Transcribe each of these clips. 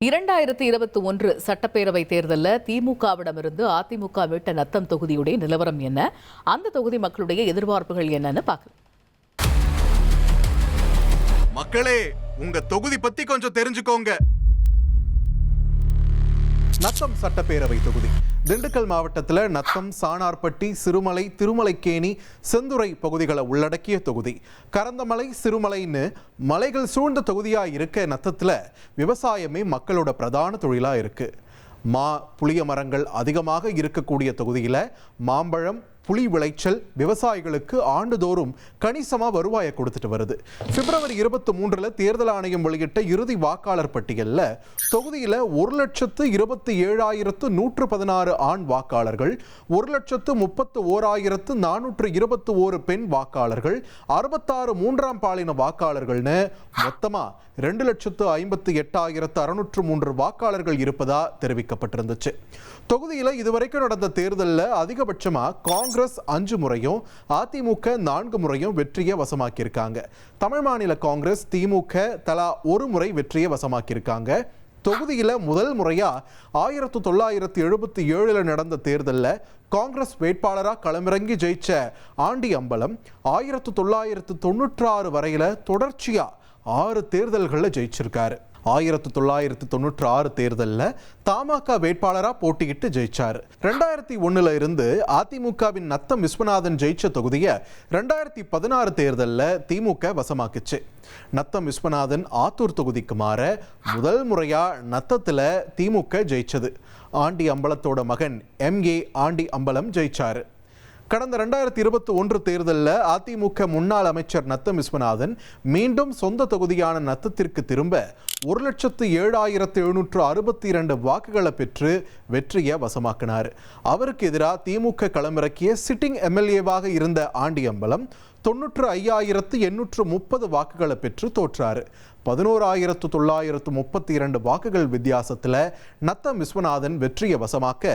2021 சட்டப்பேரவை தேர்தலில் திமுகவிடமிருந்து அதிமுக மீட்ட நத்தம் தொகுதியுடைய நிலவரம் என்ன, அந்த தொகுதி மக்களுடைய எதிர்பார்ப்புகள் என்னன்னு பார்க்கலாம். மக்களே, உங்க தொகுதி பத்தி கொஞ்சம் தெரிஞ்சுக்கோங்க. நத்தம் சட்டப்பேரவை தொகுதி திண்டுக்கல் மாவட்டத்தில் நத்தம், சாணார்பட்டி, சிறுமலை, திருமலைக்கேணி, செந்துறை பகுதிகளை உள்ளடக்கிய தொகுதி. கரந்தமலை, சிறுமலைன்னு மலைகள் சூழ்ந்த தொகுதியாக இருக்க நத்தத்தில் விவசாயமே மக்களோட பிரதான தொழிலாக இருக்கு. புளிய மரங்கள் அதிகமாக இருக்கக்கூடிய தொகுதியில் மாம்பழம், புலி விளைச்சல் விவசாயிகளுக்கு ஆண்டுதோறும் கணிசமாக வருவாயை கொடுத்துட்டு வருது. பிப்ரவரி 23 தேர்தல் ஆணையம் வெளியிட்ட இறுதி வாக்காளர் பட்டியலில் தொகுதியில் 1,27,116 ஆண் வாக்காளர்கள், 1,31,421 பெண் வாக்காளர்கள், 66 மூன்றாம் பாலின வாக்காளர்கள்னு மொத்தமாக 2,58,603 வாக்காளர்கள் இருப்பதா தெரிவிக்கப்பட்டிருந்துச்சு. தொகுதியில் இதுவரைக்கும் நடந்த தேர்தலில் அதிகபட்சமாக காங்கிரஸ் 5 முறையும் அதிமுக 4 முறையும் வெற்றியை வசமாக்கியிருக்காங்க. தமிழ் மாநில காங்கிரஸ், திமுக தலா 1 முறை வெற்றியை வசமாக்கியிருக்காங்க. தொகுதியில் முதல் முறையாக 1977 நடந்த தேர்தலில் காங்கிரஸ் வேட்பாளராக களமிறங்கி ஜெயிச்ச ஆண்டி அம்பலம் 1996 வரையில் தொடர்ச்சியாக 6 தேர்தல்களில் ஜெயிச்சிருக்காரு. 1996 தேர்தலில் தமாக வேட்பாளராக போட்டியிட்டு ஜெயிச்சார். 2001 இருந்து அதிமுகவின் நத்தம் விஸ்வநாதன் ஜெயிச்ச தொகுதியை 2016 தேர்தலில் திமுக வசமாக்குச்சு. நத்தம் விஸ்வநாதன் ஆத்தூர் தொகுதிக்கு மாற முதல் முறையாக நத்தத்தில் திமுக ஜெயிச்சது. ஆண்டி அம்பலத்தோட மகன் MA ஆண்டி அம்பலம் ஜெயிச்சார். கடந்த 2021 தேர்தலில் அதிமுக முன்னாள் அமைச்சர் நத்தம் விஸ்வநாதன் மீண்டும் சொந்த தொகுதியான நத்தத்திற்கு திரும்ப 1,07,762 வாக்குகளை பெற்று வெற்றியை வசமாக்கினார். அவருக்கு எதிராக திமுக களமிறக்கிய சிட்டிங் MLAவாக இருந்த ஆண்டியம்பலம் 95,830 வாக்குகளை பெற்று தோற்றார். 11,932 வாக்குகள் வித்தியாசத்தில் நத்தம் விஸ்வநாதன் வெற்றியை வசமாக்க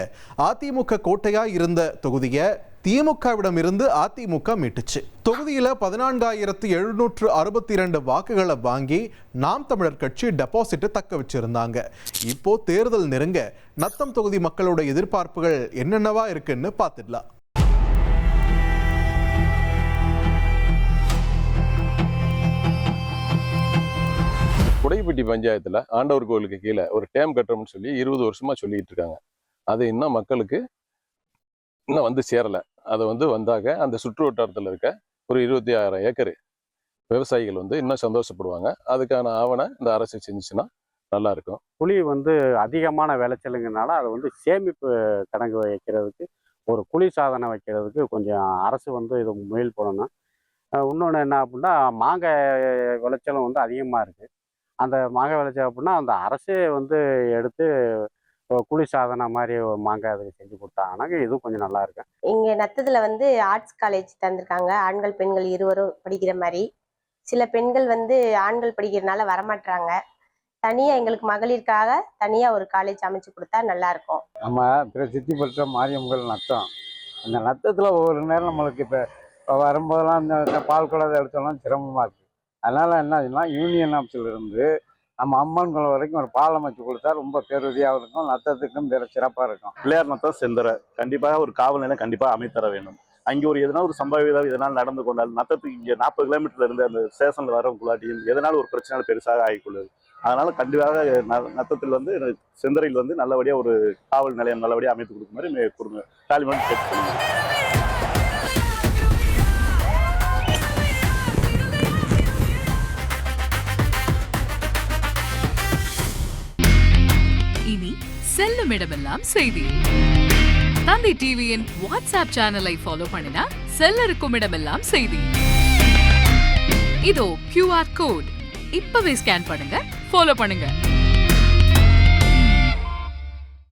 அதிமுக கோட்டையாய் இருந்த தொகுதியை திமுகவிடம் இருந்து அதிமுக மீட்டுச்சு. தொகுதியில் 14,762 வாக்குகளை வாங்கி நாம் தமிழர் கட்சி டெபாசிட் தக்க வச்சிருந்தாங்க. இப்போ தேர்தல் நெருங்க நத்தம் தொகுதி மக்களோட எதிர்பார்ப்புகள் என்னென்னவா இருக்குன்னு பார்த்துடலாம். குடைப்பட்டி பஞ்சாயத்தில் ஆண்டவர் கோவிலுக்கு கீழே ஒரு டேம் கட்டுறோம்னு சொல்லி 20 வருஷமா சொல்லிட்டு இருக்காங்க. அது இன்னும் மக்களுக்கு இன்னும் வந்து சேரலை. அதை வந்தாக அந்த சுற்று வட்டாரத்தில் இருக்க ஒரு 26,000 ஏக்கர் விவசாயிகள் இன்னும் சந்தோஷப்படுவாங்க. அதுக்கான ஆவணை இந்த அரசு செஞ்சுச்சுன்னா நல்லா இருக்கும். புளி அதிகமான விளைச்சலுங்கனால அதை சேமிப்பு கணக்கு வைக்கிறதுக்கு, ஒரு குழி சாதனை வைக்கிறதுக்கு கொஞ்சம் அரசு இது முயல் போடணும். இன்னொன்று என்ன அப்படின்னா, மாங்காய் விளைச்சலும் அதிகமாக இருக்குது. அந்த மாங்காய் விளைச்சல் அப்படின்னா அந்த அரசே எடுத்து குழி சாதனை மாதிரி மாங்காய் அதுக்கு செஞ்சு கொடுத்தாங்கன்னா இதுவும் கொஞ்சம் நல்லா இருக்கு. இங்கே நத்தத்தில் ஆர்ட்ஸ் காலேஜ் தந்திருக்காங்க. ஆண்கள் பெண்கள் இருவரும் படிக்கிற மாதிரி. சில பெண்கள் ஆண்கள் படிக்கிறதுனால வரமாட்டாங்க. தனியாக எங்களுக்கு மகளிருக்காக தனியாக ஒரு காலேஜ் அமைச்சு கொடுத்தா நல்லா இருக்கும். நம்ம பிரசித்தி பெற்ற மாரியம்மன் நத்தம். அந்த நத்தத்தில் ஒவ்வொரு நேரம் நம்மளுக்கு இப்போ வரும்போதெல்லாம் இந்த பால் குடம் எடுத்தோம்னா சிரமமாக இருக்குது. அதனால் என்ன ஆச்சுன்னா, யூனியன் ஆஃபீஸில் இருந்து நம்ம அம்மன்கள் வரைக்கும் ஒரு பாலம் அமைச்சு கொடுத்தா ரொம்ப பேருதவியாக இருக்கும். நத்தத்துக்கும் வேற சிறப்பாக இருக்கும். பிள்ளையார் நத்தம் செந்தரை கண்டிப்பாக ஒரு காவல் நிலையம் கண்டிப்பாக அமைத்தர வேண்டும். அங்கே ஒரு சம்பவம் எதனால் நடந்து கொண்டால் நத்தத்துக்கு இங்கே 40 கிலோமீட்டர்ல இருந்து அந்த ஸ்டேஷனில் வரக்குள்ளாட்டியும் எதனால் ஒரு பிரச்சனை பெருசாக ஆகிக்கொள்ளுது. அதனால கண்டிப்பாக நத்தத்தில் செந்தரையில் நல்லபடியாக ஒரு காவல் நிலையம் நல்லபடியாக அமைத்து கொடுக்கும் மாதிரி கொடுங்க. தாலிபான் கேட்டுக்கொள்ளுங்க. இனி செல்லும் இடமெல்லாம் செய்தி. தந்தை டிவியின் வாட்ஸ்அப் சேனலை ஃபாலோ பண்ணினா செல்லருக்கும் இடமெல்லாம் செய்தி. இதோ QR கோட் இப்பவே ஸ்கேன் பண்ணுங்க, ஃபாலோ பண்ணுங்க.